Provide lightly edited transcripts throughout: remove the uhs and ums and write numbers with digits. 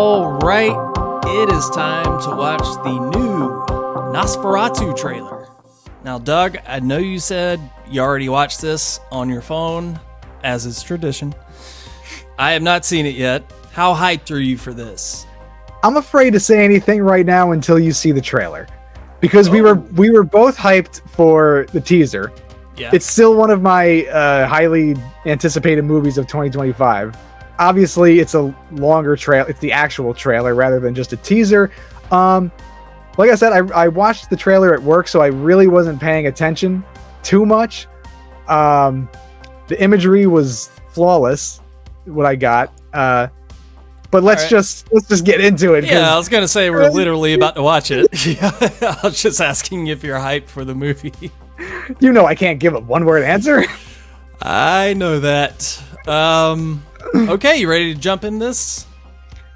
All right, it is time to watch the new Nosferatu trailer. Now, Doug, I know you said you already watched this on your phone, as is tradition. I have not seen it yet. How hyped are you for this? I'm afraid to say anything right now until you see the trailer, because we were both hyped for the teaser. Yeah. It's still one of my highly anticipated movies of 2025. Obviously, it's a longer trailer. It's the actual trailer rather than just a teaser. Like I said, I watched the trailer at work, so I really wasn't paying attention too much. The imagery was flawless, what I got. But let's just get into it. Yeah, I was gonna say we're literally about to watch it. Yeah, I was just asking if you're hyped for the movie. You know I can't give a one-word answer. I know that. Okay, you ready to jump in this?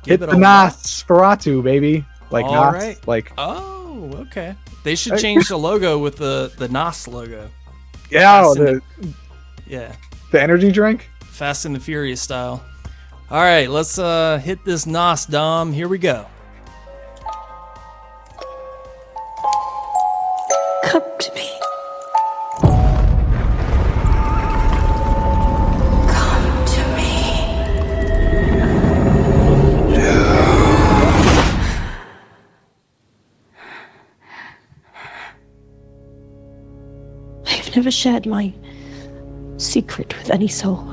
Hit the Nosferatu, baby. Like all Nos, right. like. Oh, okay. They should change the logo with the Nos logo. Yeah, the energy drink. Fast and the Furious style. All right, let's hit this Nos, Dom. Here we go. Come to me. Come to me. I've never shared my secret with any soul.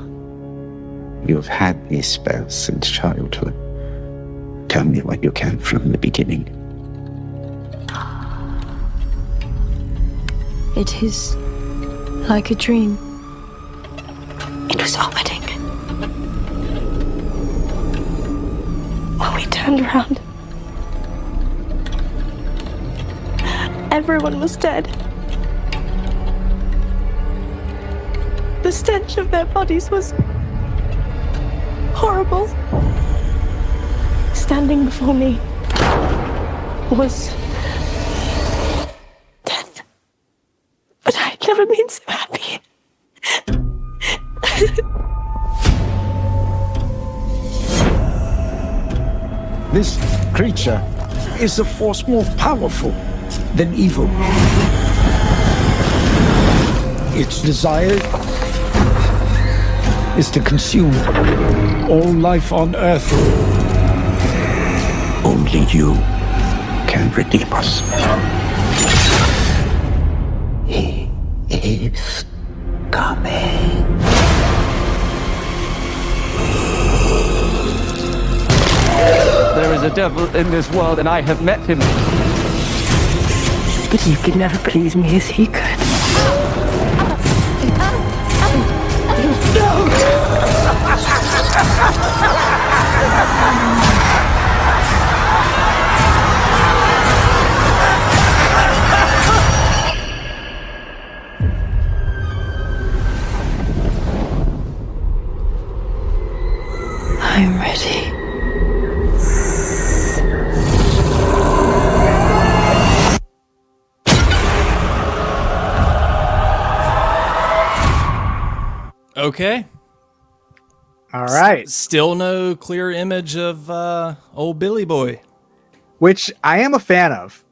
You've had these spells since childhood. Tell me what you can from the beginning. It is like a dream. It was our wedding. When we turned around, everyone was dead. The stench of their bodies was horrible. Standing before me was death. But I had never been so happy. This creature is a force more powerful than evil. Its desire is to consume all life on Earth. Only you can redeem us. He is coming. There is a devil in this world, and I have met him. But you could never please me as he could. I'm ready. Okay. All right. Still no clear image of old Billy Boy. Which I am a fan of.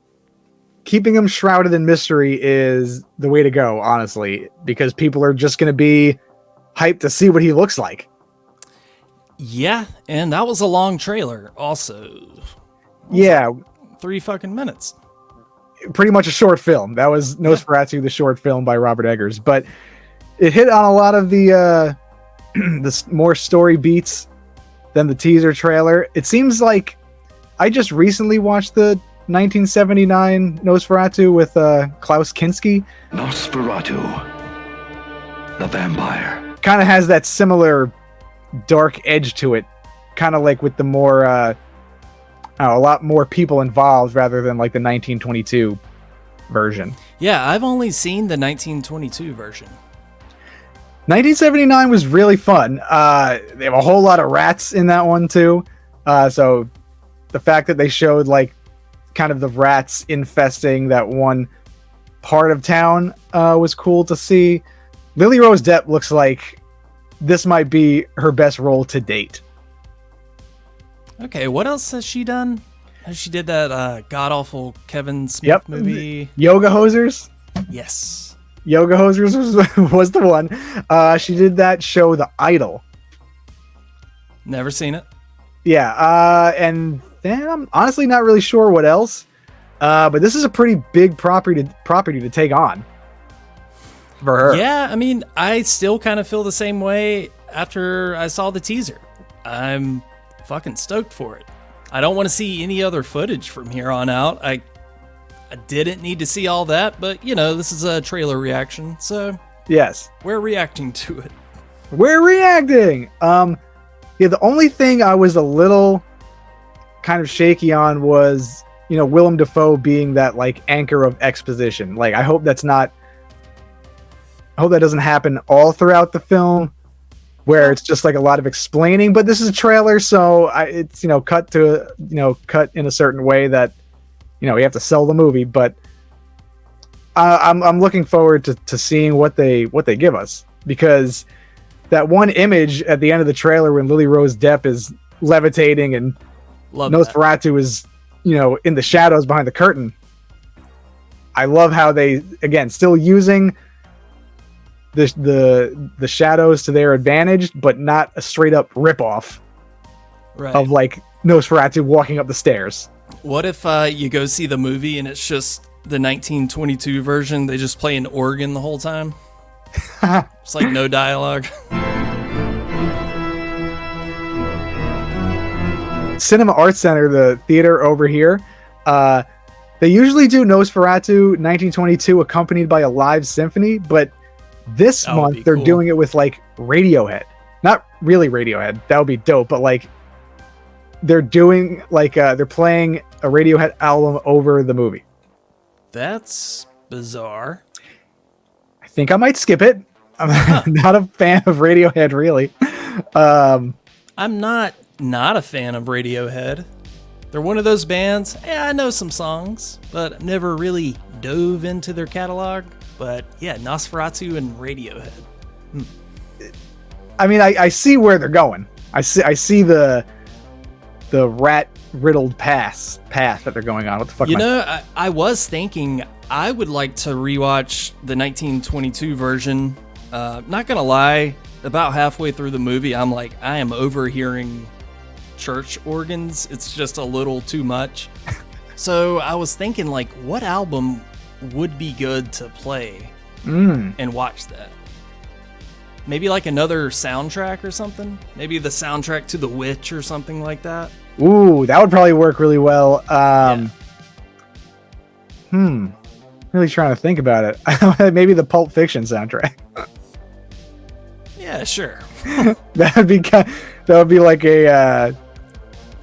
Keeping him shrouded in mystery is the way to go, honestly, because people are just going to be hyped to see what he looks like. Yeah, and that was a long trailer also. Yeah. 3 fucking minutes. Pretty much a short film. That was Nosferatu, the short film by Robert Eggers. But it hit on a lot of the more story beats than the teaser trailer. It seems like I just recently watched the 1979 Nosferatu with Klaus Kinski. Nosferatu, the vampire. Kind of has that similar dark edge to it. Kind of like with the more, a lot more people involved rather than like the 1922 version. Yeah, I've only seen the 1922 version. 1979 was really fun. They have a whole lot of rats in that one too. So the fact that they showed like kind of the rats infesting that one part of town was cool to see. Lily Rose Depp looks like this might be her best role to date. Okay, what else has she done? She did that god awful Kevin Smith Yep. movie. Yoga Hosers. Yes. Yoga Hosers was the one. She did that show, The Idol. Never seen it. Yeah, and then I'm honestly not really sure what else. But this is a pretty big property to take on for her. Yeah, I mean, I still kind of feel the same way after I saw the teaser. I'm fucking stoked for it. I don't want to see any other footage from here on out. I didn't need to see all that, but you know, this is a trailer reaction, so Yes, we're reacting to it. we're reacting. Yeah, the only thing I was a little kind of shaky on was, Willem Dafoe being that like anchor of exposition. Like, I hope that doesn't happen all throughout the film, where it's just like a lot of explaining. But this is a trailer, so it's cut in a certain way that you have to sell the movie. But I'm looking forward to seeing what they give us, because that one image at the end of the trailer when Lily Rose Depp is levitating and Love Nosferatu is in the shadows behind the curtain. I love how they, again, still using the shadows to their advantage, but not a straight up ripoff right. of like Nosferatu walking up the stairs. What if you go see the movie and it's just the 1922 version? They just play an organ the whole time. It's like no dialogue. Cinema Arts Center, the theater over here, they usually do Nosferatu 1922 accompanied by a live symphony, but this That would month be they're cool. doing it with like Radiohead. Not really Radiohead, that would be dope, but like they're doing like they're playing a Radiohead album over the movie. That's bizarre. I think I might skip it. I'm not a fan of Radiohead, really. I'm not a fan of Radiohead. They're one of those bands. Yeah, I know some songs, but I've never really dove into their catalog. But yeah, Nosferatu and Radiohead. I mean, I see where they're going. I see the rat riddled path that they're going on. What the fuck? I was thinking I would like to rewatch the 1922 version. Not gonna lie, about halfway through the movie, I'm like, I am overhearing church organs. It's just a little too much. So I was thinking, like, what album would be good to play and watch that? Maybe like another soundtrack or something. Maybe the soundtrack to The Witch or something like that. Ooh, that would probably work really well. Really trying to think about it. Maybe the Pulp Fiction soundtrack. Yeah, sure. that would be like a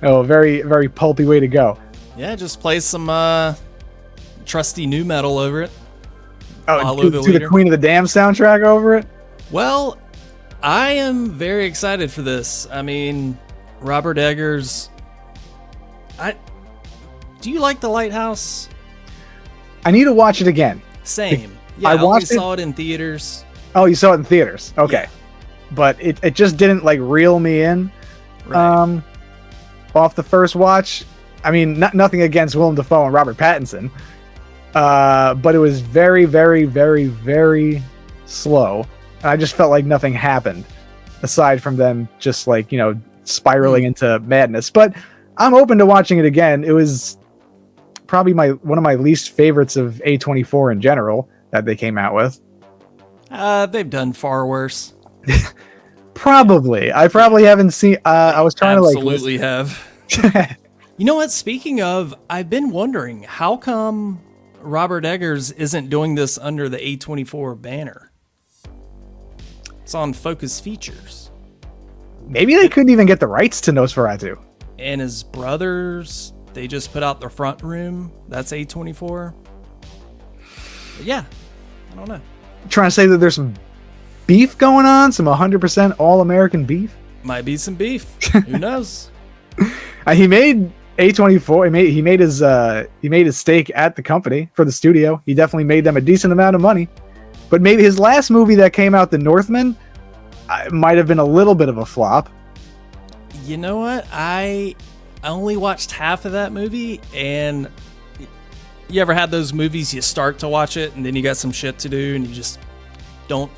very very pulpy way to go. Yeah, just play some trusty new metal over it. Oh, Follow do the the leader. Queen of the Damned soundtrack over it. Well, I am very excited for this. I mean, Robert Eggers. Do you like The Lighthouse? I need to watch it again. Same. Yeah, I I only watched it- saw it in theaters. Oh, you saw it in theaters. Okay. Yeah. But it just didn't like reel me in. Right. Off the first watch. I mean, nothing against Willem Dafoe and Robert Pattinson. But it was very, very, very, very slow. And I just felt like nothing happened aside from them just like, spiraling into madness. But I'm open to watching it again. It was probably one of my least favorites of A24 in general that they came out with. They've done far worse. Probably. I probably haven't seen. I was trying Absolutely have. to You know what? Speaking of, I've been wondering, how come Robert Eggers isn't doing this under the A24 banner? It's on Focus Features. maybe they couldn't even get the rights to Nosferatu. And his brothers, they just put out The Front Room. That's A24. But yeah, I don't know. Trying to say that there's some beef going on, some 100% all-American beef. Might be some beef. Who knows? He made A24. He made his stake at the company for the studio. He definitely made them a decent amount of money. But maybe his last movie that came out, The Northman, might have been a little bit of a flop. You know what? I I only watched half of that movie, and you ever had those movies you start to watch it and then you got some shit to do and you just don't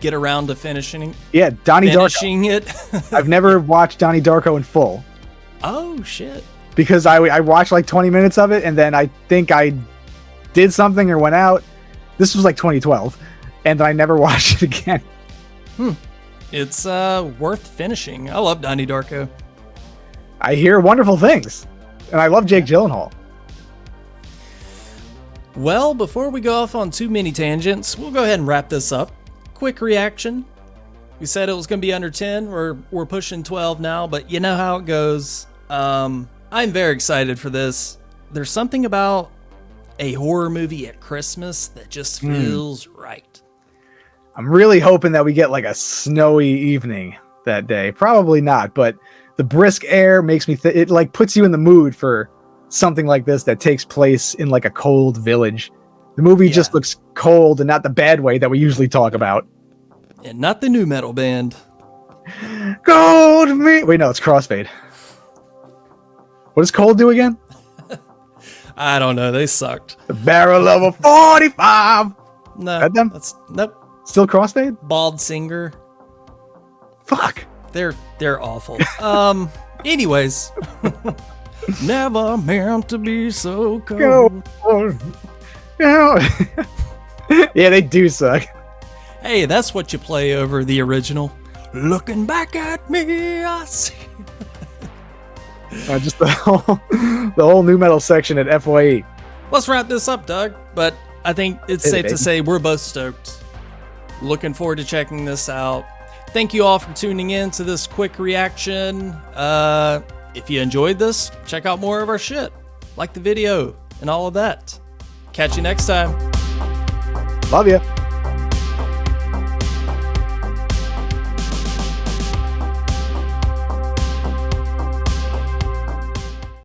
get around to finishing Donnie finishing it? I've never watched Donnie Darko in full Oh shit. because I watched like 20 minutes of it and then I think I did something or went out. This was like 2012 and I never watched it again. It's worth finishing. I love Donnie Darko. I hear wonderful things and I love Jake Gyllenhaal. Well, before we go off on too many tangents, we'll go ahead and wrap this up. Quick reaction. We said it was going to be under 10. We're pushing 12 now, but you know how it goes. I'm very excited for this. There's something about a horror movie at Christmas that just feels right. I'm really hoping that we get like a snowy evening that day. Probably not, but the brisk air makes me it like puts you in the mood for something like this that takes place in like a cold village. The movie just looks cold and not the bad way that we usually talk about. And not the new metal band. Cold me. Wait, no, it's Crossfade. What does Cold do again? I don't know. They sucked. The barrel of a 45. No, That them? Nope. Still Crossfade? Bald singer. Fuck. They're awful. Anyways. Never meant to be so cold. Yeah, they do suck. Hey, that's what you play over the original. Looking back at me, I see. Just the whole new metal section at FYE. Let's wrap this up, Doug. But I think it's safe to say we're both stoked. Looking forward to checking this out. Thank you all for tuning in to this quick reaction. If you enjoyed this, check out more of our shit. Like the video and all of that. Catch you next time. Love ya.